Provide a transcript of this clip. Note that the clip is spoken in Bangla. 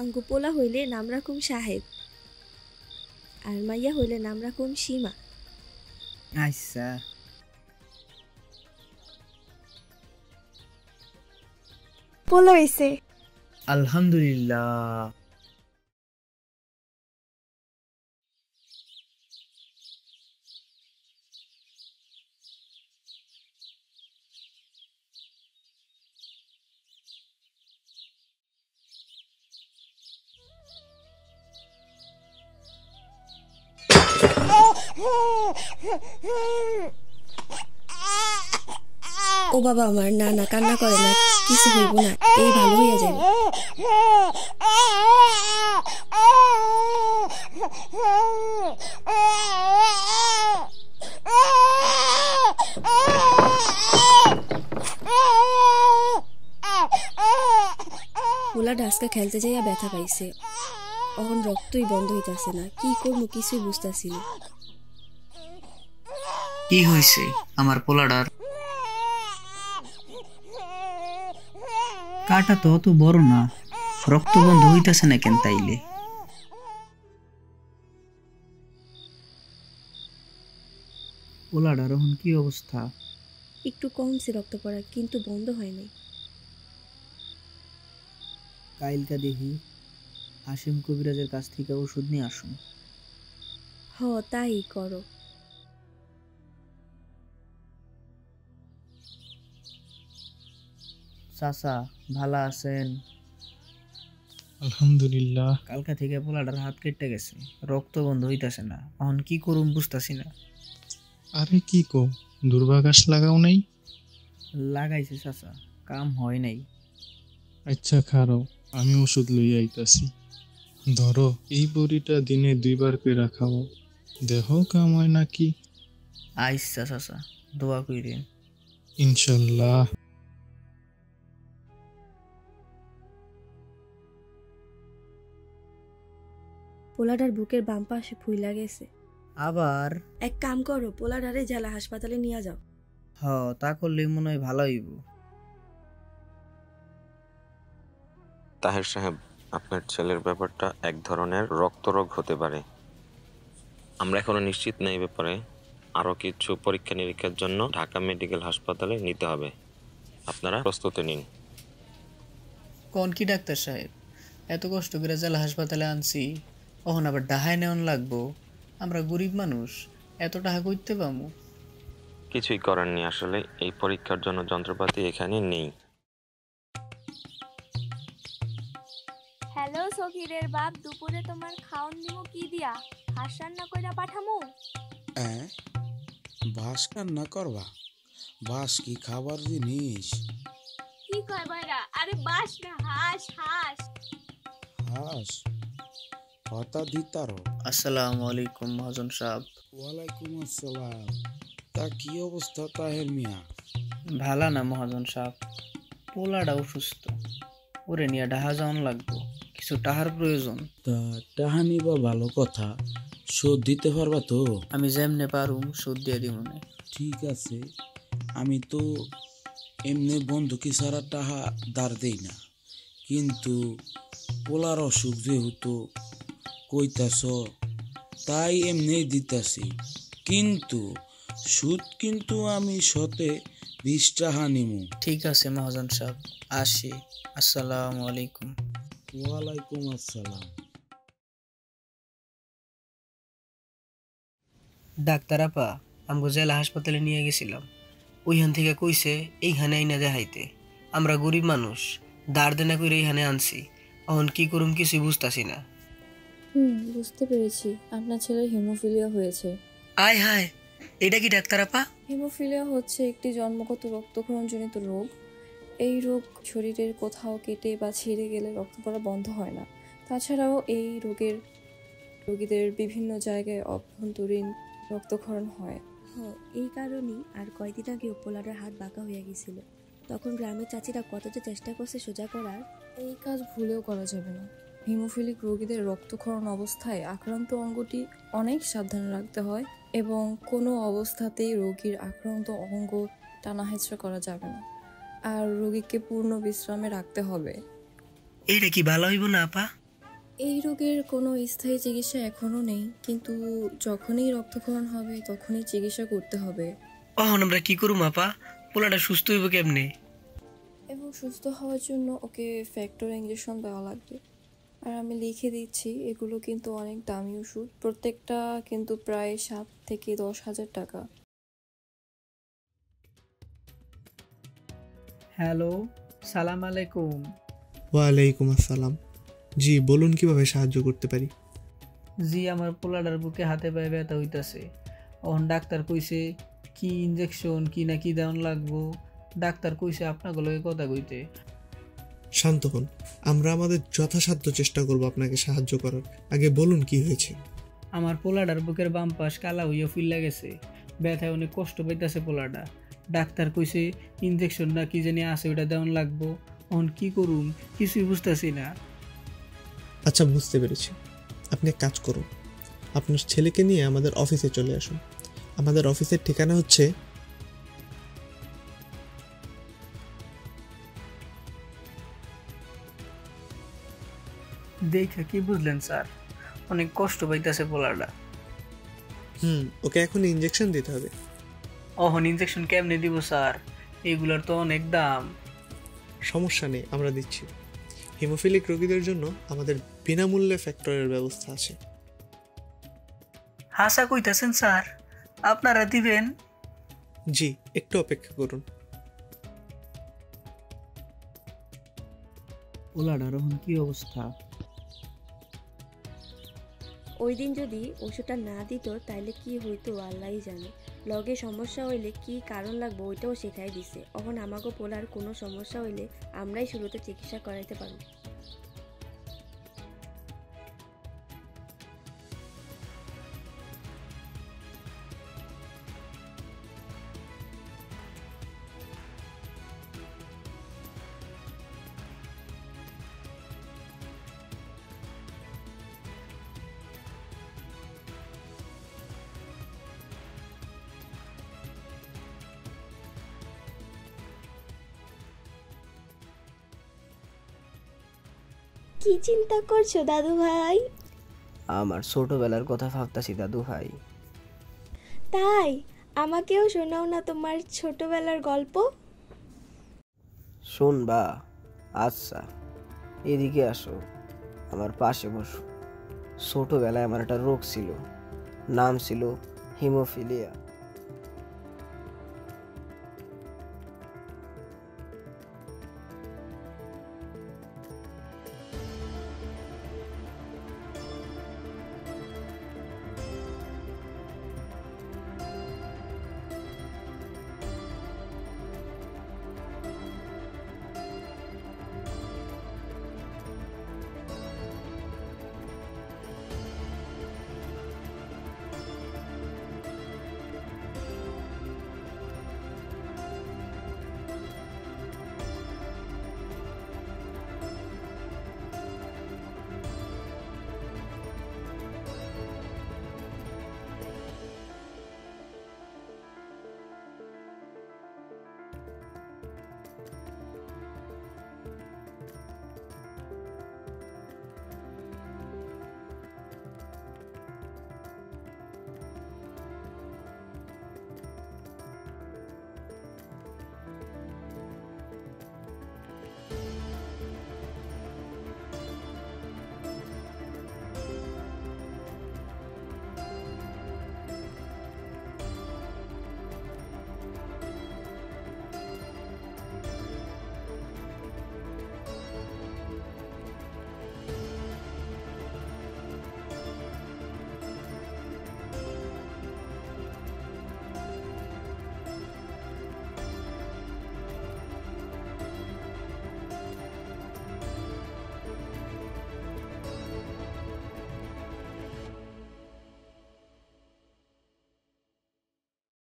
আঙ্গু পোলা হইলে নাম রাখুম সাহেব, আর মাইয়া হইলে নাম রাখুম সীমা। আচ্ছা। পোলা হইছে। আলহামদুলিল্লাহ। ও বাবা আমার, না না কান্না করে না, কিছু হইব না, এই ভালো হইয়া যাবে। পোলাটা আজকে খেলতে যাইয়া ব্যথা পাইছে, অহন রক্তই বন্ধ হইতাছে না, কি করবো কিছুই বুঝতাছি না। কি হয়েছে আমার পোলাডার? কাটা তো অত বড় না, রক্ত বন্ধ হইতাছে না কেন তাইলে? পোলাডার এখন কি অবস্থা? একটু কমছে রক্ত পড়া, কিন্তু বন্ধ হয় নাই। কাইলকা দেখি হাসিম কবিরাজের কাছ থেকে ওষুধ নিয়ে আসুন। হ তাই করো। চাচা ভালো আছেন? আলহামদুলিল্লাহ। কালকা থেকে পোলাডার হাত কেটে গেছে, রক্ত বন্ধ হইতাছে না, এখন কি করুম বুঝতাছি না। আরে কি কো, দুর্বাঘাস লাগাও নাই? লাগাইছে চাচা, কাম হয় নাই। আচ্ছা খারাও, আমি ওষুধ লই আইতাছি। ধরো এই বড়িটা দিনে 2বার করে খাও, দেহ কাম হয় নাকি। আইসা চাচা, দোয়া কইরেন। ইনশাল্লাহ। পোলাটার বুকের বাম পাশে ফুইলা গেছে। আবার? এক কাম করো, পোলাটারে জেলা হাসপাতালে নিয়ে যাও। হ, তা করলেই মনে হয় ভালো হইব। তাহের সাহেব, আপনার ছেলের ব্যাপারটা এক ধরনের রক্তরোগ হতে পারে। আমরা এখনো নিশ্চিত না এই ব্যাপারে। আরো কিছু পরীক্ষা নিরীক্ষার জন্য ঢাকা মেডিকেল হাসপাতালে নিতে হবে। আপনারা প্রস্তুতি নিন। কোন কি ডাক্তার সাহেব, এত কষ্ট করে জেলা হাসপাতালে আনছি, ওখানে আবার ডাহায় নেওয়ান লাগবো? আমরা গরিব মানুষ, এত টাকা করতে পামু? কিছুই করার নেই, আসলে এই পরীক্ষার জন্য যন্ত্রপাতি এখানে নেই। হ্যালো সকিরের বাপ, দুপুরে তোমার খাওন দিমু কি দিয়া? হাঁস রান্না কইরা পাঠামু? বাস রান্না করবা? বাস কি খাবার জিনিস? কি কয় বাইরা? আরে বাস না, হাঁস হাঁস। হাঁস হতা দিতারো। আসসালামু আলাইকুম মহাজন সাহেব। ওয়ালাইকুম আসসালাম। তা কি অবস্থা তাহের মিয়া? ভালা না মহাজন সাহেব, পোলাটা অসুস্থ, ওরে নিয়ে ডাহা যাওয়ান লাগবো, কিছু টাহার প্রয়োজন। তা টাহা নিবা ভালো কথা, শোধ দিতে পারবা তো? আমি যেমনে পারুম শোধ দিয়ে দিব না। ঠিক আছে, আমি তো এমনি বন্ধুকি ছাড়া টাহা দাঁড় দেই না, কিন্তু পোলার অসুখ যেহেতু কইতাছ, তাই এমনি দিতাছি, কিন্তু সুদ কিন্তু আমি শতে 20 টাকা নিমু। ঠিক আছে মহাজন সাহেব, আসি। আসসালামু আলাইকুম। ওয়ালাইকুম আসসালাম। ডাক্তার আপা, আমগো জেলা হাসপাতালে নিয়ে গেছিলাম, ওইখান থেকে কইছে এইখানে আইনা দেখাইতে। আমরা গরিব মানুষ, দাঁড় দেনা করে এইখানে আনছি, এখন কি করুম কিছুই বুঝতাছি না। বুঝতে পেরেছি, আপনার ছেলের হিমোফিলিয়া হয়েছে। আয় হায়, এটা কি ডাক্তার আপা? হিমোফিলিয়া হচ্ছে একটি জন্মগত রক্তক্ষরণজনিত রোগ। এই রোগ শরীরের কোথাও কেটে বা ছিঁড়ে গেলে রক্ত পড়া বন্ধ হয় না। তাছাড়াও এই রোগীদের বিভিন্ন জায়গায় অভ্যন্তরীণ রক্তক্ষরণ হয়। এই কারণেই আর কয়দিন আগে পোলাটার হাত বাঁকা হয়ে গেছিল, তখন গ্রামের চাচিরা কত যে চেষ্টা করছে সোজা করার। এই কাজ ভুলেও করা যাবে না। হিমোফিলিক রোগীদের রক্তক্ষরণ অবস্থায় আক্রান্ত অঙ্গটি অনেক সাবধানে রাখতে হয়, এবং কোনো অবস্থাতেই রোগীর আক্রান্ত অঙ্গ টানাহেঁচড়া করা যাবে না, আর রোগীকে পূর্ণ বিশ্রামে রাখতে হবে। এটা কি ভালো হইব না আপা? এই রোগের কোনো স্থায়ী চিকিৎসা এখনও নেই, কিন্তু যখনই রক্তক্ষরণ হবে তখনই চিকিৎসা করতে হবে। অহন আমরা কি করুম আপা? পোলাটা সুস্থ হইব কেমনে? এবং সুস্থ হওয়ার জন্য ওকে ফ্যাক্টর ইঞ্জেকশন দেওয়া লাগবে। আর আমি লিখে দিচ্ছি, এগুলো কিন্তু অনেক দামি ওষুধ, প্রত্যেকটা কিন্তু প্রায় 7 থেকে 10,000 টাকা। হ্যালো, সালাম আলাইকুম। ওয়ালাইকুম আসসালাম। জি বলুন, কিভাবে সাহায্য করতে পারি? জি, আমার পোলাডার বুকে হাতে পায়ে ব্যথা হইতাছে। এখন ডাক্তার কইছে কি ইনজেকশন কি না কি দেওয়ান লাগবো। ডাক্তার কইছে আপনাকে লগে কথা কইতে। শান্ত হন, আমরা আমাদের যথাসাধ্য চেষ্টা করব আপনাকে সাহায্য করার। আগে বলুন কি হয়েছে। আমার পোলাডার বুকের বাম পাশ কালা হইয়া ফুইল্লা গেছে, ব্যথায় অনেক কষ্ট পাইতাছে পোলাডা। ডাক্তার কইছে ইনজেকশন না কি জানি আছে ওটা দেওয়ান লাগবো। এখন কি করুম কিছুই বুঝতেছি না। আচ্ছা, বুঝতে পেরেছি। আপনি এক কাজ করুন, আপনার ছেলেকে নিয়ে আমাদের অফিসে চলে আসুন। আমাদের অফিসের ঠিকানা হচ্ছে দেখা কি বুঝলেন স্যার? অনেক কষ্ট পাইতাছে পোলাডা। ওকে এখন ইনজেকশন দিতে হবে। অহন ইনজেকশন কেমনে দিব স্যার? এগুলার তো অনেক দাম। সমস্যা নেই, আমরা দিচ্ছি। হিমোফিলিক রোগীদের জন্য আমাদের বিনামূল্যে ফ্যাক্টরের ব্যবস্থা আছে। হাসা কইতাছেন স্যার? আপনারা দিবেন? জি, একটু অপেক্ষা করুন। পোলাডার এখন কি অবস্থা? ওই দিন যদি ওষুধটা না দিত তাইলে কি হইতো আল্লাহই জানে। লগে সমস্যা হইলে কি কারণ লাগবে ওইটাও শেখাই দিছে। এখন আমাকে পোলার কোনো সমস্যা হইলে আমরাই শুরুতে চিকিৎসা করাইতে পারব। কি চিন্তা করছো দাদু ভাই? আমার ছোটবেলার কথা ভাবতাছি দাদু ভাই। তাই আমাকেও শোনাও না তোমার ছোটবেলার গল্প। শুনবা? আচ্ছা, এদিকে আসো, আমার পাশে বসো। ছোটবেলায় আমার একটা রোগ ছিল, নাম ছিল হিমোফিলিয়া।